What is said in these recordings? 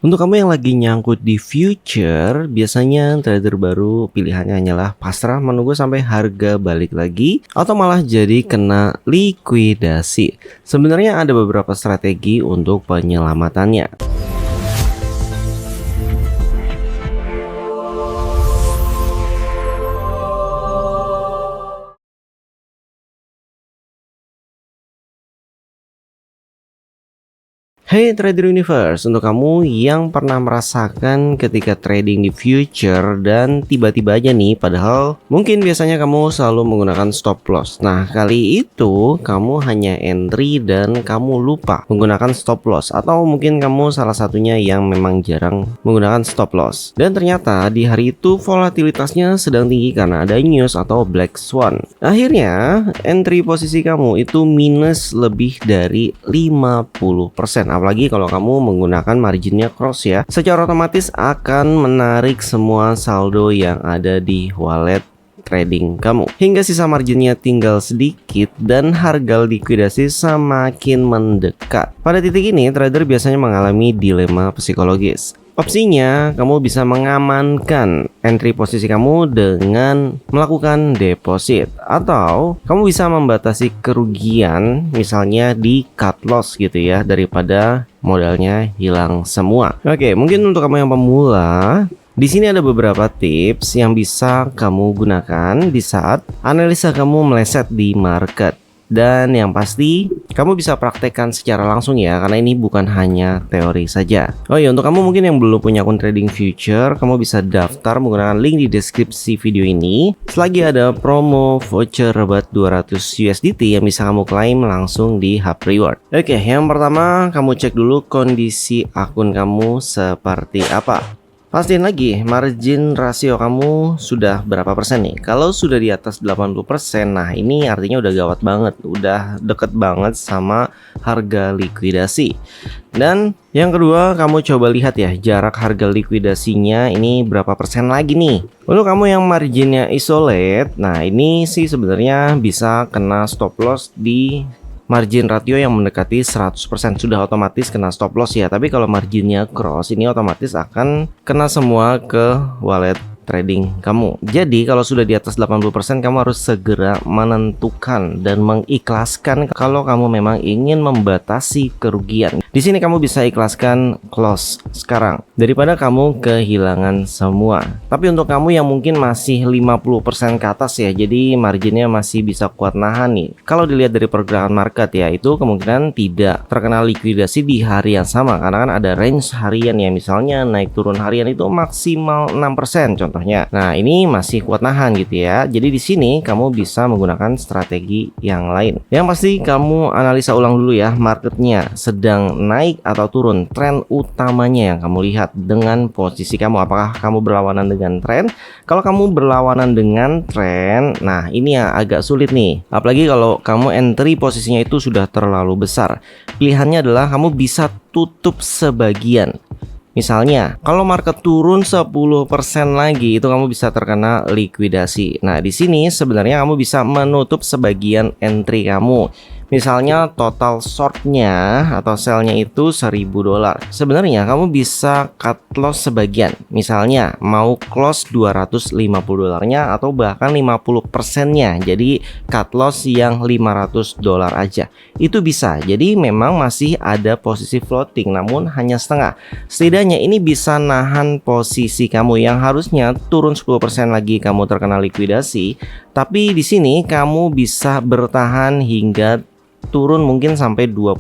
Untuk kamu yang lagi nyangkut di future, biasanya trader baru pilihannya hanyalah pasrah menunggu sampai harga balik lagi atau malah jadi kena likuidasi. Sebenarnya ada beberapa strategi untuk penyelamatannya. Hey Trader Universe, untuk kamu yang pernah merasakan ketika trading di future dan tiba-tiba aja nih, padahal mungkin biasanya kamu selalu menggunakan stop loss. Nah, kali itu kamu hanya entry dan kamu lupa menggunakan stop loss, atau mungkin kamu salah satunya yang memang jarang menggunakan stop loss. Dan ternyata di hari itu volatilitasnya sedang tinggi karena ada news atau black swan. Akhirnya entry posisi kamu itu minus lebih dari 50%. Apalagi kalau kamu menggunakan marginnya cross ya, secara otomatis akan menarik semua saldo yang ada di wallet trading kamu hingga sisa marginnya tinggal sedikit dan harga likuidasi semakin mendekat. Pada titik ini trader biasanya mengalami dilema psikologis. Opsinya, kamu bisa mengamankan entry posisi kamu dengan melakukan deposit, atau kamu bisa membatasi kerugian, misalnya di cut loss gitu ya, daripada modalnya hilang semua. Oke, mungkin untuk kamu yang pemula, di sini ada beberapa tips yang bisa kamu gunakan di saat analisa kamu meleset di market. Dan yang pasti, kamu bisa praktekkan secara langsung ya, karena ini bukan hanya teori saja. Oh iya, untuk kamu mungkin yang belum punya akun trading future, kamu bisa daftar menggunakan link di deskripsi video ini. Selagi ada promo voucher rabat 200 USDT yang bisa kamu klaim langsung di Hub Reward. Oke, yang pertama kamu cek dulu kondisi akun kamu seperti apa. Pastiin lagi margin rasio kamu sudah berapa persen nih. Kalau sudah di atas 80%, nah ini artinya udah gawat banget, udah deket banget sama harga likuidasi. Dan yang kedua, kamu coba lihat ya jarak harga likuidasinya ini berapa persen lagi nih. Untuk kamu yang marginnya isolate, nah ini sih sebenarnya bisa kena stop loss di margin ratio yang mendekati 100%, sudah otomatis kena stop loss ya. Tapi kalau marginnya cross, ini otomatis akan kena semua ke wallet trading kamu. Jadi kalau sudah di atas 80%, kamu harus segera menentukan dan mengikhlaskan kalau kamu memang ingin membatasi kerugian. Di sini kamu bisa ikhlaskan close sekarang daripada kamu kehilangan semua. Tapi untuk kamu yang mungkin masih 50% ke atas ya, jadi marginnya masih bisa kuat nahan nih. Kalau dilihat dari pergerakan market ya, itu kemungkinan tidak terkena likuidasi di hari yang sama, karena kan ada range harian ya, misalnya naik turun harian itu maksimal 6% contohnya. Nah, ini masih kuat nahan gitu ya. Jadi di sini kamu bisa menggunakan strategi yang lain. Yang pasti kamu analisa ulang dulu ya, marketnya sedang naik atau turun, tren utamanya yang kamu lihat dengan posisi kamu. Apakah kamu berlawanan dengan tren? Kalau kamu berlawanan dengan tren, nah ini yang agak sulit nih. Apalagi kalau kamu entry posisinya itu sudah terlalu besar. Pilihannya adalah kamu bisa tutup sebagian. Misalnya, kalau market turun 10% lagi, itu kamu bisa terkena likuidasi. Nah, di sini sebenarnya kamu bisa menutup sebagian entry kamu. Misalnya total shortnya atau sellnya itu $1.000. Sebenarnya kamu bisa cut loss sebagian. Misalnya mau close $250-nya atau bahkan 50%-nya. Jadi cut loss yang $500 aja. Itu bisa. Jadi memang masih ada posisi floating, namun hanya setengah. Setidaknya ini bisa nahan posisi kamu yang harusnya turun 10% lagi kamu terkena likuidasi. Tapi di sini kamu bisa bertahan hingga turun mungkin sampai 20%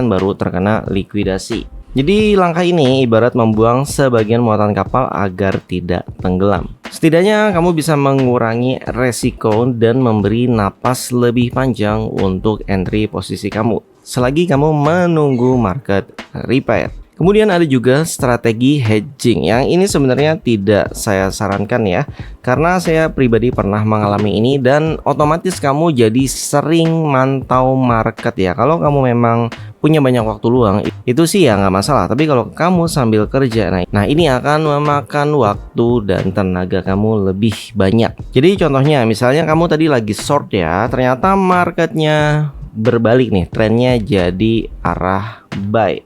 baru terkena likuidasi. Jadi langkah ini ibarat membuang sebagian muatan kapal agar tidak tenggelam. Setidaknya kamu bisa mengurangi resiko dan memberi napas lebih panjang untuk entry posisi kamu selagi kamu menunggu market repair. Kemudian ada juga strategi hedging. Yang ini sebenarnya tidak saya sarankan ya, karena saya pribadi pernah mengalami ini dan otomatis kamu jadi sering mantau market ya. Kalau kamu memang punya banyak waktu luang, itu sih ya nggak masalah. Tapi kalau kamu sambil kerja, nah ini akan memakan waktu dan tenaga kamu lebih banyak. Jadi contohnya misalnya kamu tadi lagi short ya, ternyata marketnya berbalik nih, trennya jadi arah buy.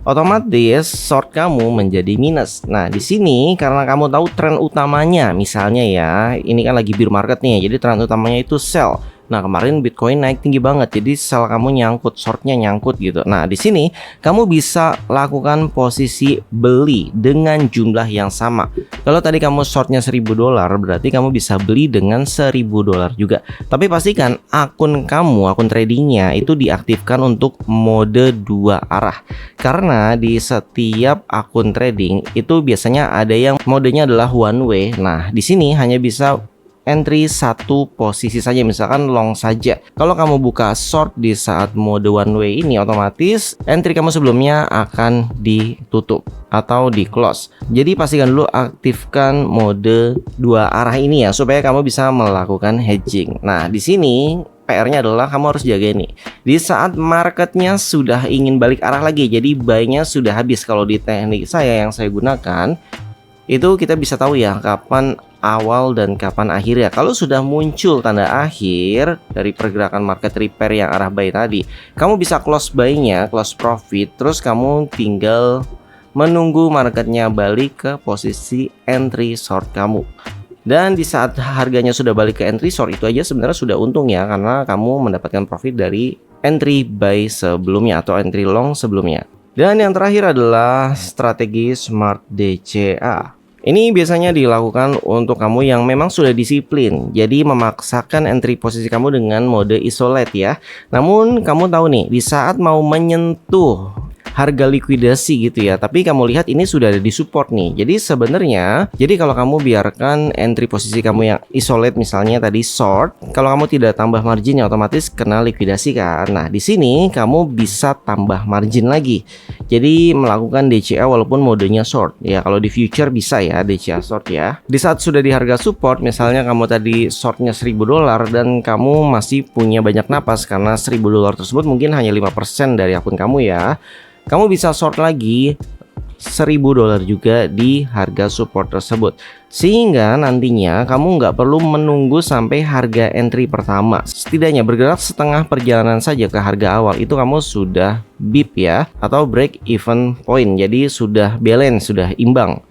otomatis short kamu menjadi minus. Nah, di sini karena kamu tahu tren utamanya, misalnya ya, ini kan lagi bear market nih, jadi tren utamanya itu sell. Nah, kemarin Bitcoin naik tinggi banget, jadi sell kamu nyangkut, shortnya nyangkut gitu. Nah, di sini kamu bisa lakukan posisi beli dengan jumlah yang sama. Kalau tadi kamu shortnya $1.000, berarti kamu bisa beli dengan $1.000 juga. Tapi pastikan akun kamu, akun tradingnya itu diaktifkan untuk mode 2 arah. Karena di setiap akun trading itu biasanya ada yang modenya adalah one way. Nah, di sini hanya bisa entry satu posisi saja, misalkan long saja. Kalau kamu buka short di saat mode one way ini, otomatis entry kamu sebelumnya akan ditutup atau di close. Jadi pastikan dulu aktifkan mode 2 arah ini ya, supaya kamu bisa melakukan hedging. Nah, di sini PR-nya adalah kamu harus jaga nih. Di saat marketnya sudah ingin balik arah lagi, jadi buy-nya sudah habis. Kalau di teknik saya yang saya gunakan, itu kita bisa tahu ya kapan awal dan kapan akhir ya. Kalau sudah muncul tanda akhir dari pergerakan market repair yang arah buy tadi, kamu bisa close buy-nya, close profit, terus kamu tinggal menunggu marketnya balik ke posisi entry short kamu. Dan di saat harganya sudah balik ke entry short, itu aja sebenarnya sudah untung ya, karena kamu mendapatkan profit dari entry buy sebelumnya atau entry long sebelumnya. Dan yang terakhir adalah strategi Smart DCA. Ini biasanya dilakukan untuk kamu yang memang sudah disiplin, jadi memaksakan entry posisi kamu dengan mode isolate ya. Namun kamu tahu nih, di saat mau menyentuh harga likuidasi gitu ya, tapi kamu lihat ini sudah ada di support nih. Jadi sebenarnya, kalau kamu biarkan entry posisi kamu yang isolate, misalnya tadi short, kalau kamu tidak tambah margin ya otomatis kena likuidasi kan. Nah, di sini kamu bisa tambah margin lagi. Jadi melakukan DCA walaupun modenya short. Ya, kalau di future bisa ya DCA short ya. Di saat sudah di harga support, misalnya kamu tadi shortnya $1.000 dan kamu masih punya banyak napas karena $1.000 tersebut mungkin hanya 5% dari akun kamu ya. Kamu bisa short lagi $1.000 juga di harga support tersebut, sehingga nantinya kamu nggak perlu menunggu sampai harga entry pertama. Setidaknya bergerak setengah perjalanan saja ke harga awal, itu kamu sudah BIP ya, atau break even point. Jadi sudah balance, sudah imbang,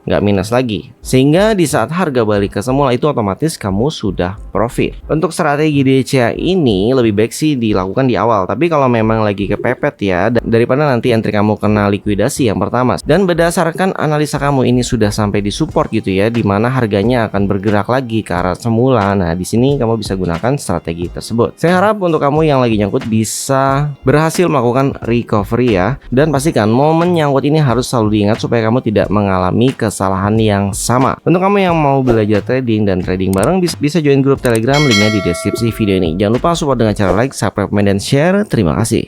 nggak minus lagi, sehingga di saat harga balik ke semula itu otomatis kamu sudah profit. Untuk strategi DCA ini lebih baik sih dilakukan di awal, tapi kalau memang lagi kepepet ya, daripada nanti entry kamu kena likuidasi yang pertama. Dan berdasarkan analisa kamu ini sudah sampai di support gitu ya, dimana harganya akan bergerak lagi ke arah semula. Nah, di sini kamu bisa gunakan strategi tersebut. Saya harap untuk kamu yang lagi nyangkut bisa berhasil melakukan recovery ya, dan pastikan momen nyangkut ini harus selalu diingat supaya kamu tidak mengalami kesalahan yang sama. Untuk kamu yang mau belajar trading dan trading bareng, bisa join grup Telegram, linknya di deskripsi video ini. Jangan lupa support dengan cara like, subscribe, komen, dan share. Terima kasih.